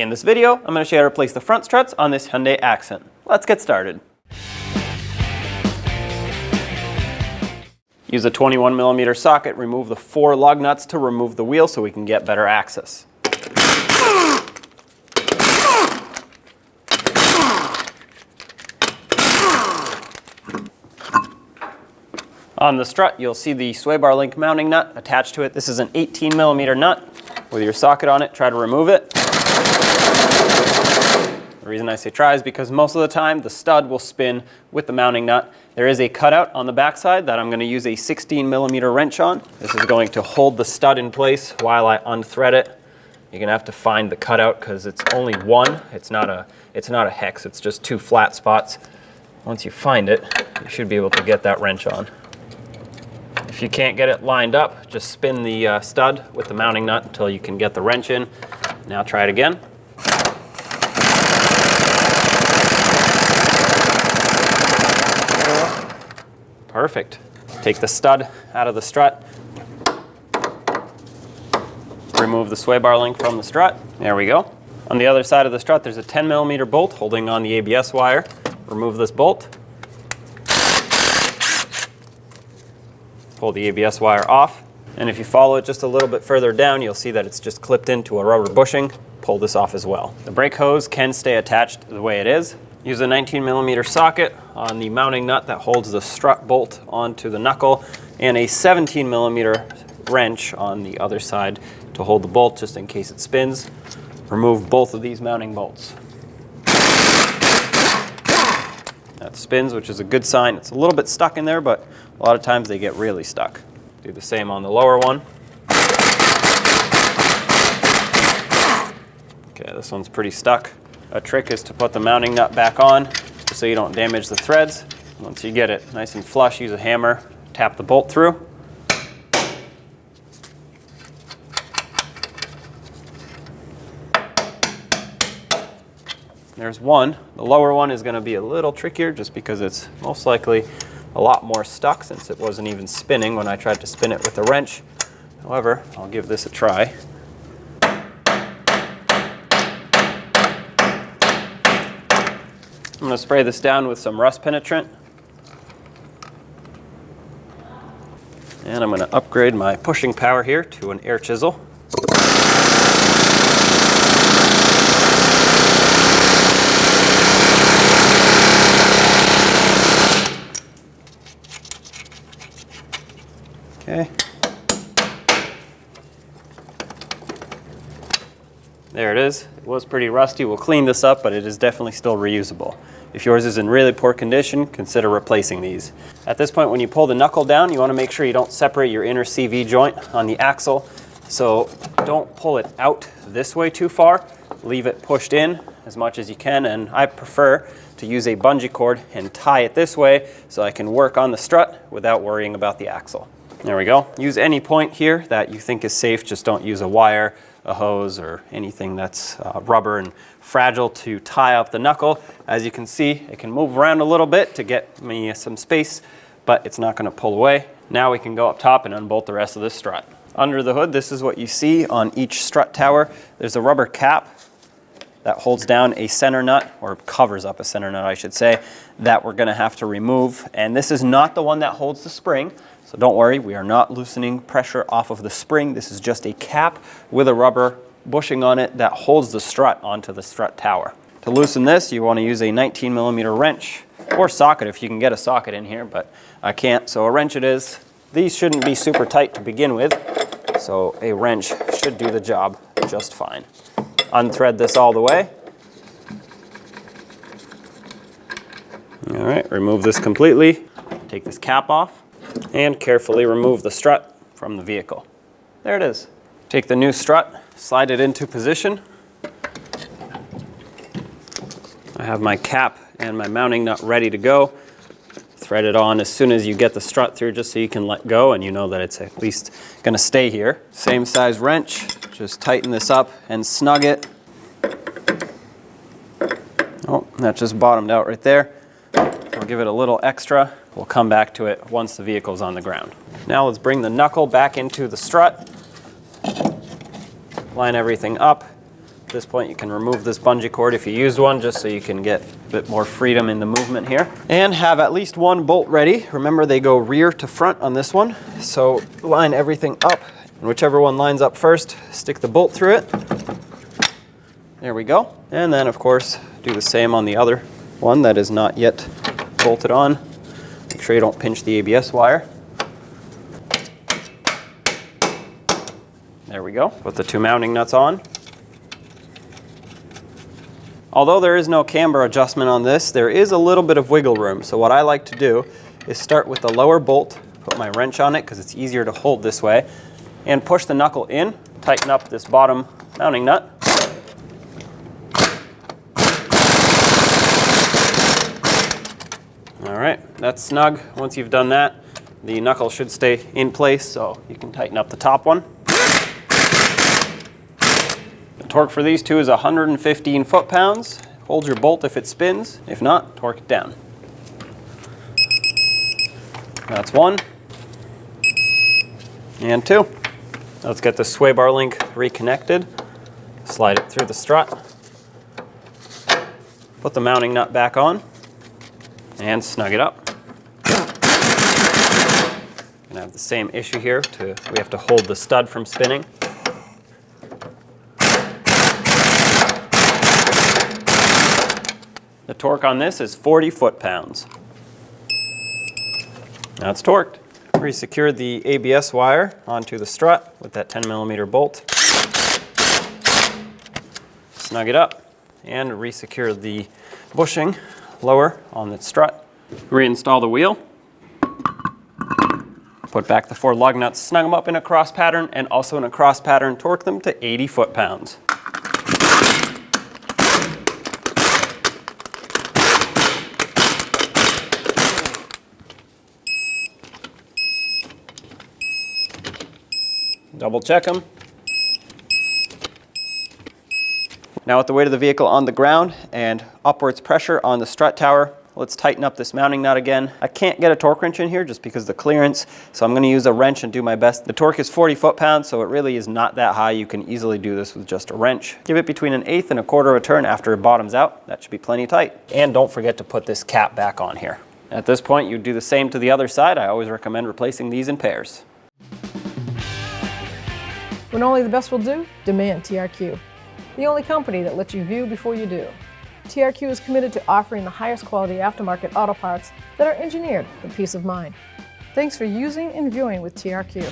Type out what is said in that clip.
In this video, I'm going to show you how to replace the front struts on this Hyundai Accent. Let's get started. Use a 21mm socket, remove the 4 lug nuts to remove the wheel so we can get better access. On the strut, you'll see the sway bar link mounting nut attached to it. This is an 18mm nut with your socket on it. Try to remove it. The reason I say try is because most of the time the stud will spin with the mounting nut. There is a cutout on the backside that I'm going to use a 16mm wrench on. This is going to hold the stud in place while I unthread it. You're going to have to find the cutout because it's only one. It's not a hex, it's just 2 flat spots. Once you find it, you should be able to get that wrench on. If you can't get it lined up, just spin the stud with the mounting nut until you can get the wrench in. Now try it again. Perfect. Take the stud out of the strut. Remove the sway bar link from the strut. There we go. On the other side of the strut, there's a 10mm bolt holding on the ABS wire. Remove this bolt. Pull the ABS wire off, and if you follow it just a little bit further down, you'll see that it's just clipped into a rubber bushing. Pull this off as well. The brake hose can stay attached the way it is. Use a 19mm socket on the mounting nut that holds the strut bolt onto the knuckle, and a 17mm wrench on the other side to hold the bolt just in case it spins. Remove both of these mounting bolts. That spins, which is a good sign. It's a little bit stuck in there, but a lot of times they get really stuck. Do the same on the lower one. Okay, this one's pretty stuck. A trick is to put the mounting nut back on just so you don't damage the threads. Once you get it nice and flush, use a hammer, tap the bolt through. There's one. The lower one is going to be a little trickier just because it's most likely a lot more stuck since it wasn't even spinning when I tried to spin it with a wrench. However, I'll give this a try. I'm going to spray this down with some rust penetrant. And I'm going to upgrade my pushing power here to an air chisel. Okay. There it is. It was pretty rusty. We'll clean this up, but it is definitely still reusable. If yours is in really poor condition, consider replacing these. At this point, when you pull the knuckle down, you want to make sure you don't separate your inner CV joint on the axle. So don't pull it out this way too far. Leave it pushed in as much as you can, and I prefer to use a bungee cord and tie it this way so I can work on the strut without worrying about the axle. There we go. Use any point here that you think is safe. Just don't use a wire, a hose, or anything that's rubber and fragile to tie up the knuckle. As you can see, it can move around a little bit to get me some space, but it's not going to pull away. Now we can go up top and unbolt the rest of this strut. Under the hood, this is what you see on each strut tower. There's a rubber cap that holds down a center nut, or covers up a center nut, I should say, that we're going to have to remove. And this is not the one that holds the spring. So don't worry, we are not loosening pressure off of the spring. This is just a cap with a rubber bushing on it that holds the strut onto the strut tower. To loosen this, you want to use a 19mm wrench or socket if you can get a socket in here, but I can't, so a wrench it is. These shouldn't be super tight to begin with, so a wrench should do the job just fine. Unthread this all the way. All right, remove this completely. Take this cap off and carefully remove the strut from the vehicle. There it is. Take the new strut, slide it into position. I have my cap and my mounting nut ready to go. Thread it on as soon as you get the strut through, just so you can let go and you know that it's at least going to stay here. Same size wrench, just tighten this up and snug it. Oh, that just bottomed out right there. We'll give it a little extra. We'll come back to it once the vehicle's on the ground. Now let's bring the knuckle back into the strut. Line everything up. At this point, you can remove this bungee cord if you used one, just so you can get a bit more freedom in the movement here. And have at least one bolt ready. Remember, they go rear to front on this one. So line everything up, and whichever one lines up first, stick the bolt through it. There we go. And then, of course, do the same on the other one that is not yet bolted on. Make sure you don't pinch the ABS wire. There we go. Put the two mounting nuts on. Although there is no camber adjustment on this, there is a little bit of wiggle room. So what I like to do is start with the lower bolt, put my wrench on it because it's easier to hold this way, and push the knuckle in, tighten up this bottom mounting nut. All right, that's snug. Once you've done that, the knuckle should stay in place, so you can tighten up the top one. Torque for these two is 115 foot-pounds. Hold your bolt if it spins. If not, torque it down. That's one. And two. Let's get the sway bar link reconnected. Slide it through the strut. Put the mounting nut back on. And snug it up. Gonna have the same issue here. We have to hold the stud from spinning. The torque on this is 40 foot-pounds. Now it's torqued. Re-secure the ABS wire onto the strut with that 10mm bolt. Snug it up and re-secure the bushing lower on the strut. Reinstall the wheel. Put back the 4 lug nuts, snug them up in a cross pattern, and also in a cross pattern, torque them to 80 foot-pounds. Double check them. Now with the weight of the vehicle on the ground and upwards pressure on the strut tower, let's tighten up this mounting nut again. I can't get a torque wrench in here just because of the clearance, so I'm going to use a wrench and do my best. The torque is 40 foot-pounds, so it really is not that high. You can easily do this with just a wrench. Give it between 1/8 and 1/4 of a turn after it bottoms out. That should be plenty tight. And don't forget to put this cap back on here. At this point, you do the same to the other side. I always recommend replacing these in pairs. When only the best will do, demand TRQ. The only company that lets you view before you do. TRQ is committed to offering the highest quality aftermarket auto parts that are engineered for peace of mind. Thanks for using and viewing with TRQ.